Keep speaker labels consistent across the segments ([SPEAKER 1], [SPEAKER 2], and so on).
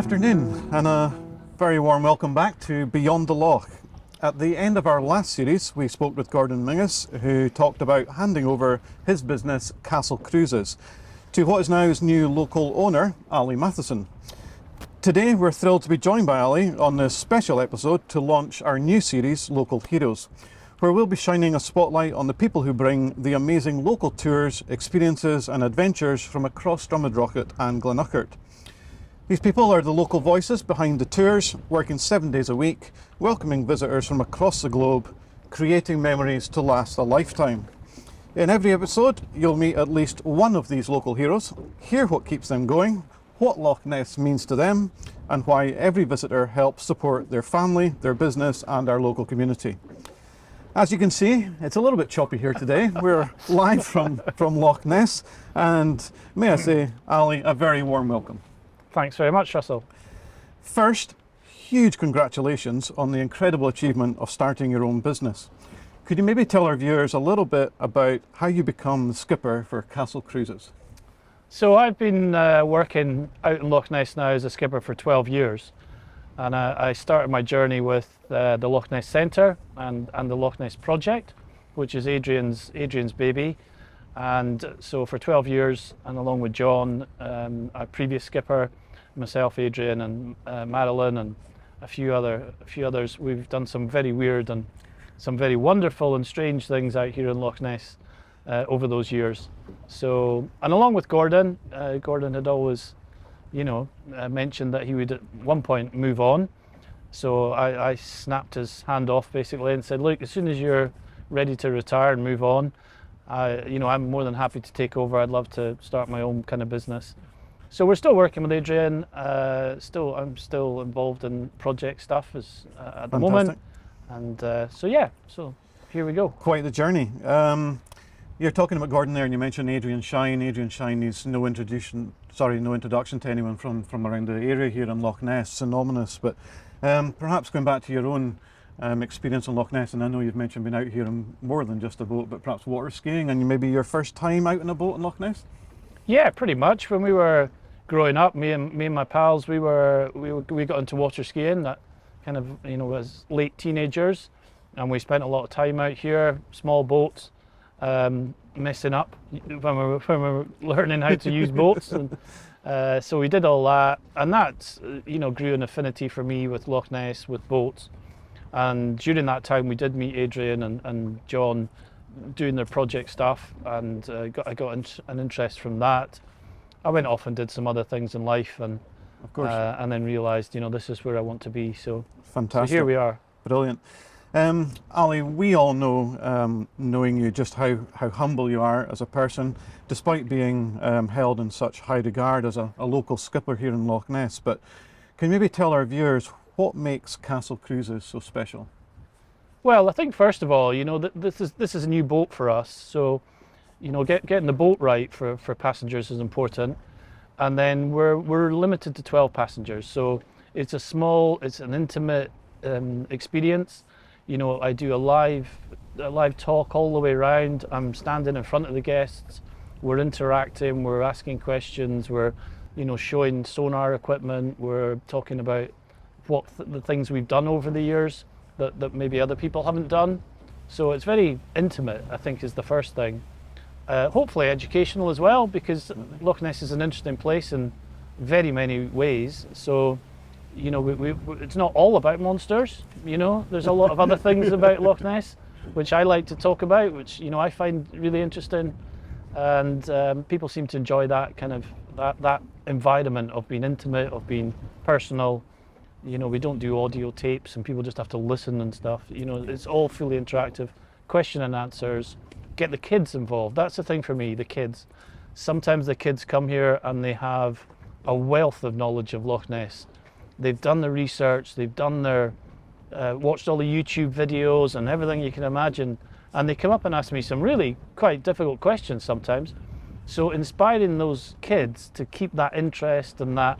[SPEAKER 1] afternoon and a very warm welcome back to Beyond the Loch. At the end of our last series we spoke with Gordon Mingus, who talked about handing over his business Castle Cruises to what is now his new local owner, Ali Matheson. Today we're thrilled to be joined by Ali on this special episode to launch our new series Local Heroes, where we'll be shining a spotlight on the people who bring the amazing local tours, experiences and adventures from across Drumnadrochit and Urquhart. These people are the local voices behind the tours, working 7 days a week, welcoming visitors from across the globe, creating memories to last a lifetime. In every episode, you'll meet at least one of these local heroes, hear what keeps them going, what Loch Ness means to them, and why every visitor helps support their family, their business, and our local community. As you can see, it's a little bit choppy here today. We're live from Loch Ness, and may I say, Ali, a very warm welcome.
[SPEAKER 2] Thanks very much, Russell.
[SPEAKER 1] First, huge congratulations on the incredible achievement of starting your own business. Could you maybe tell our viewers a little bit about how you become the skipper for Castle Cruises?
[SPEAKER 2] So I've been working out in Loch Ness now as a skipper for 12 years. And I started my journey with the Loch Ness Centre and the Loch Ness Project, which is Adrian's baby. And so for 12 years, and along with John, our previous skipper, myself, Adrian, and Madeline, and a few others, we've done some very weird and some very wonderful and strange things out here in Loch Ness over those years. So, and along with Gordon, Gordon had always, mentioned that he would at one point move on. So I snapped his hand off basically and said, look, as soon as you're ready to retire and move on, I'm more than happy to take over. I'd love to start my own kind of business. So we're still working with Adrian. I'm still involved in project stuff at the moment. And so here we go.
[SPEAKER 1] Quite the journey. You're talking about Gordon there, and you mentioned Adrian Shine. Adrian Shine needs no introduction to anyone from around the area here in Loch Ness, synonymous. But perhaps going back to your own experience in Loch Ness, and I know you've mentioned being out here on more than just a boat, but perhaps water skiing, and maybe your first time out in a boat in Loch Ness?
[SPEAKER 2] Yeah, pretty much. When we were growing up, me and my pals, we got into water skiing. That kind of was late teenagers, and we spent a lot of time out here, small boats, messing up when we were learning how to use boats, and so we did all that, and that grew an affinity for me with Loch Ness, with boats. And during that time, we did meet Adrian and John doing their project stuff, and I got an interest from that. I went off and did some other things in life, and
[SPEAKER 1] of course,
[SPEAKER 2] and then realised, this is where I want to be. So
[SPEAKER 1] fantastic.
[SPEAKER 2] So here we are.
[SPEAKER 1] Brilliant. Ali, we all know, knowing you, just how humble you are as a person, despite being held in such high regard as a local skipper here in Loch Ness. But can you maybe tell our viewers what makes Castle Cruises so special?
[SPEAKER 2] Well, I think first of all, this is a new boat for us, so getting the boat right for passengers is important. And then we're limited to 12 passengers, so it's an intimate experience. I do a live talk all the way around. I'm standing in front of the guests. We're interacting. We're asking questions. We're showing sonar equipment. We're talking about what the things we've done over the years that maybe other people haven't done. So it's very intimate, I think, is the first thing. Hopefully educational as well, because Loch Ness is an interesting place in very many ways. So it's not all about monsters. There's a lot of other things about Loch Ness which I like to talk about, which I find really interesting, and people seem to enjoy that kind of that environment of being intimate, of being personal. We don't do audio tapes and people just have to listen and stuff. It's all fully interactive, question and answers. Get the kids involved. That's the thing for me, the kids. Sometimes the kids come here and they have a wealth of knowledge of Loch Ness. They've done the research, they've done their watched all the YouTube videos and everything you can imagine, and they come up and ask me some really quite difficult questions sometimes. So inspiring those kids to keep that interest and that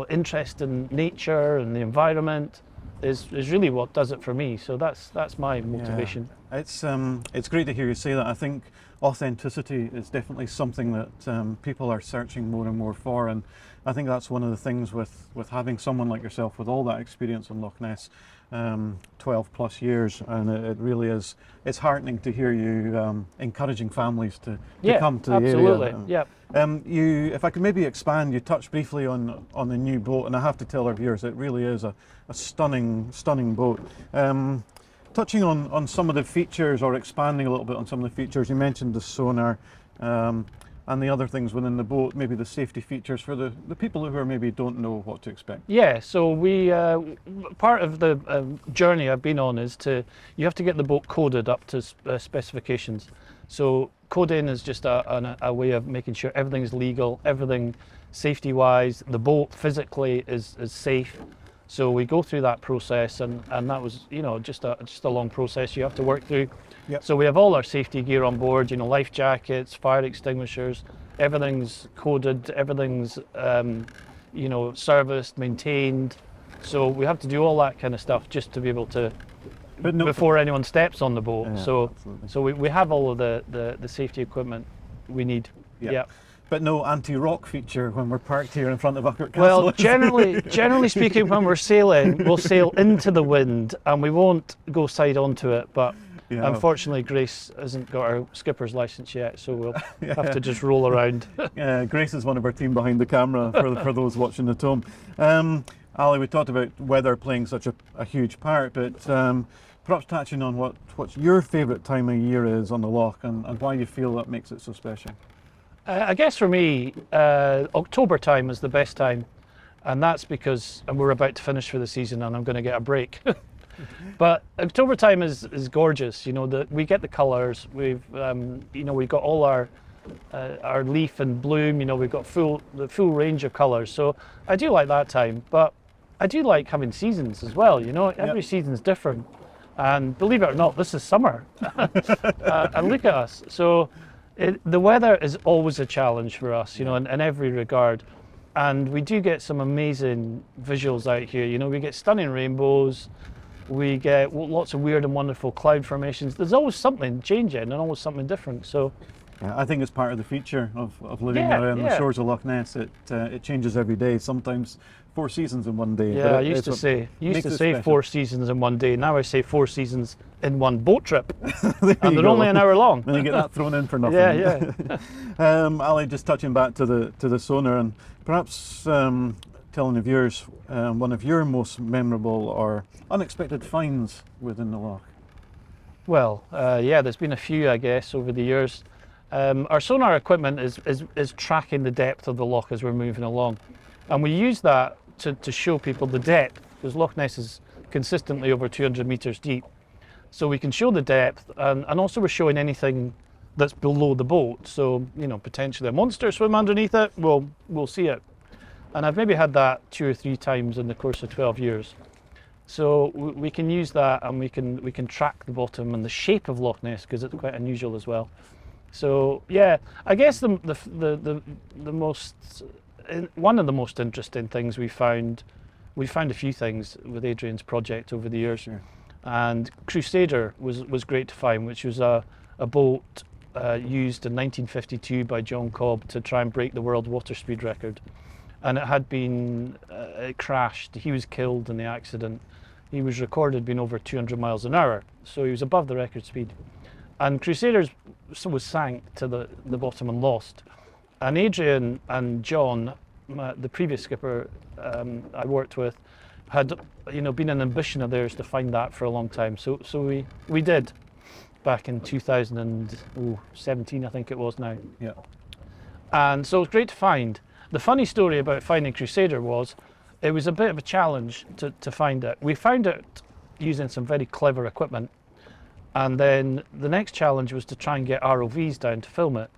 [SPEAKER 2] interest in nature and the environment is really what does it for me. So that's my motivation.
[SPEAKER 1] Yeah. It's great to hear you say that. I think authenticity is definitely something that people are searching more and more for, and I think that's one of the things with having someone like yourself with all that experience in Loch Ness, 12 plus years, and it really is. It's heartening to hear you encouraging families to come to the
[SPEAKER 2] absolutely.
[SPEAKER 1] area.
[SPEAKER 2] Yeah.
[SPEAKER 1] If I could maybe expand, you touched briefly on the new boat, and I have to tell our viewers it really is a stunning boat. Touching on some of the features, or expanding a little bit on some of the features, you mentioned the sonar and the other things within the boat, maybe the safety features for the people who maybe don't know what to expect.
[SPEAKER 2] Yeah, so we part of the journey I've been on is you have to get the boat coded up to specifications. So coding is just a way of making sure everything's legal, everything safety-wise, the boat physically is safe. So we go through that process, and that was just a long process you have to work through.
[SPEAKER 1] Yep.
[SPEAKER 2] So we have all our safety gear on board, life jackets, fire extinguishers, everything's coded, everything's serviced, maintained. So we have to do all that kind of stuff just to be able to, before anyone steps on the boat.
[SPEAKER 1] Yeah,
[SPEAKER 2] so we have all of the safety equipment we need.
[SPEAKER 1] Yep.
[SPEAKER 2] Yeah.
[SPEAKER 1] But no anti-rock feature when we're parked here in front of Urquhart Castle.
[SPEAKER 2] Well, generally speaking, when we're sailing, we'll sail into the wind and we won't go side onto it. But unfortunately, Grace hasn't got her skipper's license yet, so we'll have to just roll around.
[SPEAKER 1] Grace is one of our team behind the camera for those watching at home. Ali, we talked about weather playing such a huge part, but perhaps touching on what's your favourite time of year is on the Loch, and why you feel that makes it so special.
[SPEAKER 2] I guess for me, October time is the best time, and that's because we're about to finish for the season and I'm going to get a break. But October time is gorgeous. We get the colours. We've got all our leaf and bloom. We've got the full range of colours. So I do like that time, but I do like having seasons as well. Every season's different, and believe it or not, this is summer. And look at us. So. The weather is always a challenge for us, in every regard, and we do get some amazing visuals out here. We get stunning rainbows, we get lots of weird and wonderful cloud formations. There's always something changing and always something different. So,
[SPEAKER 1] I think it's part of the feature of living around the shores of Loch Ness. It changes every day. Sometimes 4 seasons in one day.
[SPEAKER 2] Yeah, I used to say 4 seasons in one day. Now I say 4 seasons in one boat trip, and they're only an hour long.
[SPEAKER 1] Then you get that thrown in for nothing.
[SPEAKER 2] Yeah.
[SPEAKER 1] Ali, just touching back to the sonar, and perhaps telling the viewers one of your most memorable or unexpected finds within the Loch.
[SPEAKER 2] Well, there's been a few, I guess, over the years. Our sonar equipment is tracking the depth of the Loch as we're moving along, and we use that to show people the depth, because Loch Ness is consistently over 200 metres deep. So we can show the depth, and also we're showing anything that's below the boat. So, potentially a monster swim underneath it, we'll see it. And I've maybe had that 2 or 3 times in the course of 12 years. So we can use that, and we can track the bottom and the shape of Loch Ness, because it's quite unusual as well. So I guess one of the most interesting things we found a few things with Adrian's project over the years.
[SPEAKER 1] Sure.
[SPEAKER 2] And Crusader was great to find, which was a boat used in 1952 by John Cobb to try and break the world water speed record. And it had been, it crashed. He was killed in the accident. He was recorded being over 200 miles an hour, so he was above the record speed. And Crusader was sank to the bottom and lost. And Adrian and John, the previous skipper I worked with, had been an ambition of theirs to find that for a long time. So we did back in 2017, I think it was now.
[SPEAKER 1] Yeah.
[SPEAKER 2] And so it was great to find. The funny story about finding Crusader was it was a bit of a challenge to find it. We found it using some very clever equipment, and then the next challenge was to try and get ROVs down to film it.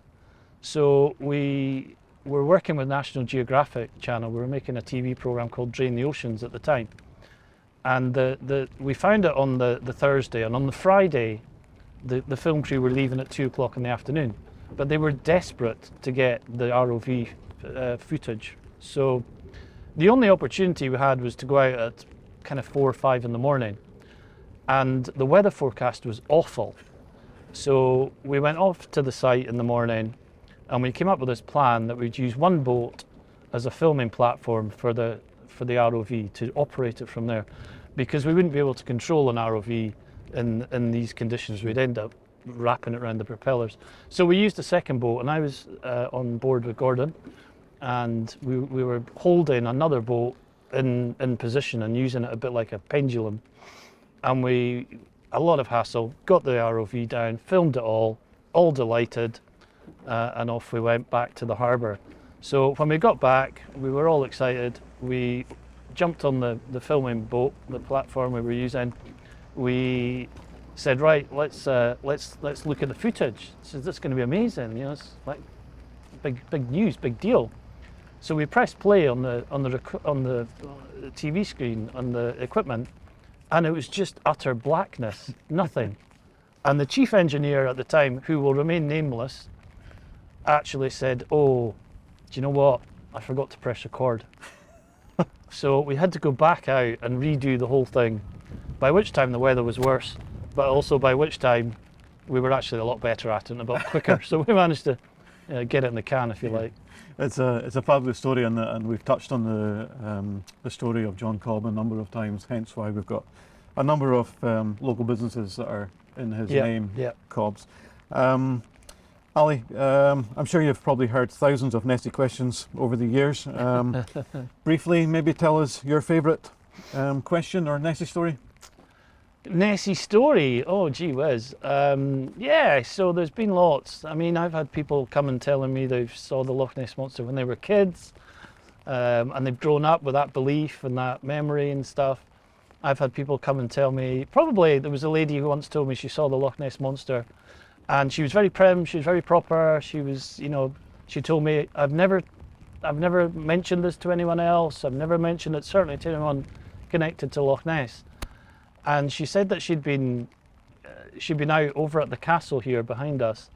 [SPEAKER 2] So we were working with National Geographic Channel. We were making a TV program called Drain the Oceans at the time, and we found it on the Thursday, and on the Friday the film crew were leaving at 2 o'clock in the afternoon, but they were desperate to get the ROV footage. So the only opportunity we had was to go out at kind of 4 or 5 in the morning, and the weather forecast was awful. So we went off to the site in the morning, and we came up with this plan that we'd use one boat as a filming platform for the ROV to operate it from there, because we wouldn't be able to control an ROV in these conditions. We'd end up wrapping it around the propellers. So we used a second boat, and I was on board with Gordon, and we were holding another boat in position and using it a bit like a pendulum. And a lot of hassle, got the ROV down, filmed it all delighted, and off we went back to the harbour. So when we got back, we were all excited. We jumped on the filming boat, the platform we were using. We said, right, let's look at the footage. So this is going to be amazing. You know, it's like big news, big deal. So we pressed play on the TV screen on the equipment, and it was just utter blackness, nothing. And the chief engineer at the time, who will remain nameless, actually said, "Oh, do you know what? I forgot to press record." So we had to go back out and redo the whole thing, by which time the weather was worse, but also by which time we were actually a lot better at it and a lot quicker. So we managed to get it in the can, if you like.
[SPEAKER 1] It's a fabulous story, and we've touched on the story of John Cobb a number of times, hence why we've got a number of local businesses that are in his name, Cobb's. Ali, I'm sure you've probably heard thousands of Nessie questions over the years. Briefly, maybe tell us your favourite question or Nessie story.
[SPEAKER 2] Nessie story, oh gee whiz. Yeah, so there's been lots. I mean, I've had people come and telling me they saw the Loch Ness Monster when they were kids, and they've grown up with that belief and that memory and stuff. I've had people come and tell me, probably there was a lady who once told me she saw the Loch Ness Monster, and she was very prim, she was very proper, she was, you know, she told me, I've never mentioned this to anyone else, I've never mentioned it certainly to anyone connected to Loch Ness. And she said that she'd been out over at the castle here behind us,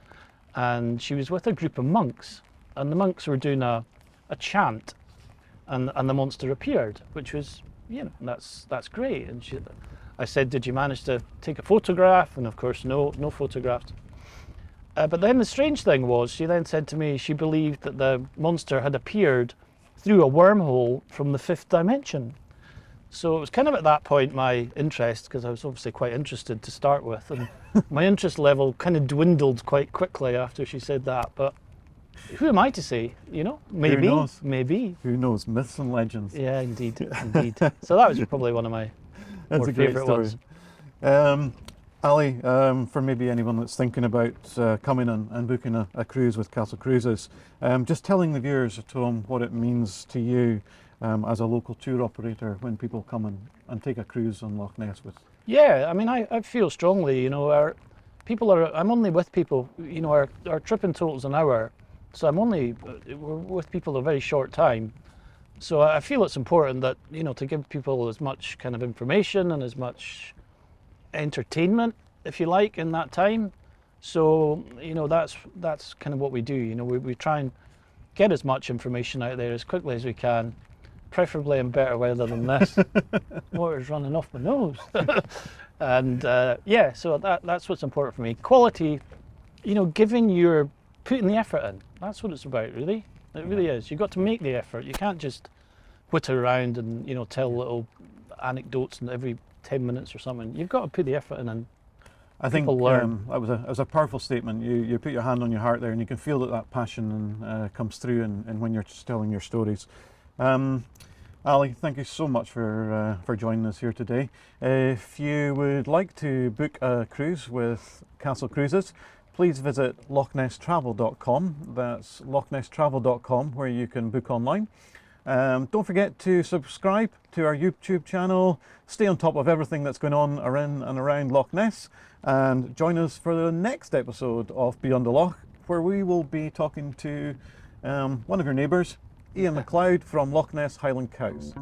[SPEAKER 2] and she was with a group of monks, and the monks were doing a chant, and the monster appeared, which was, you know, that's great. And I said, did you manage to take a photograph? And of course, no photographs. But then the strange thing was, she then said to me she believed that the monster had appeared through a wormhole from the 5th dimension. So it was kind of at that point my interest, because I was obviously quite interested to start with, and my interest level kind of dwindled quite quickly after she said that. But who am I to say, you know? Maybe.
[SPEAKER 1] Who knows?
[SPEAKER 2] Maybe.
[SPEAKER 1] Who knows? Myths and legends.
[SPEAKER 2] Yeah, indeed. So that was probably one of my more favourite ones.
[SPEAKER 1] Ali, for maybe anyone that's thinking about coming and booking a cruise with Castle Cruises, just telling the viewers at home what it means to you as a local tour operator when people come and take a cruise on Loch Ness with.
[SPEAKER 2] Yeah, I mean, I feel strongly, you know, I'm only with people, you know, our trip in total is an hour, so we're with people a very short time. So I feel it's important that, you know, to give people as much kind of information and as much entertainment, if you like, in that time. So, you know, that's kind of what we do. You know, we try and get as much information out there as quickly as we can, preferably in better weather than this. Water's running off my nose. And yeah, so that's what's important for me. Quality, you know, putting the effort in. That's what it's about, really. It really is. You've got to make the effort. You can't just whitter around and, you know, tell little anecdotes every 10 minutes or something. You've got to put the effort in, and
[SPEAKER 1] I think
[SPEAKER 2] people learn.
[SPEAKER 1] That was a powerful statement. You put your hand on your heart there, and you can feel that passion comes through and when you're just telling your stories. Ali, thank you so much for joining us here today. If you would like to book a cruise with Castle Cruises, please visit lochnesstravel.com. That's lochnesstravel.com, where you can book online. Don't forget to subscribe to our YouTube channel, stay on top of everything that's going on around Loch Ness, and join us for the next episode of Beyond the Loch, where we will be talking to one of your neighbours, Ian McLeod from Loch Ness Highland Cows.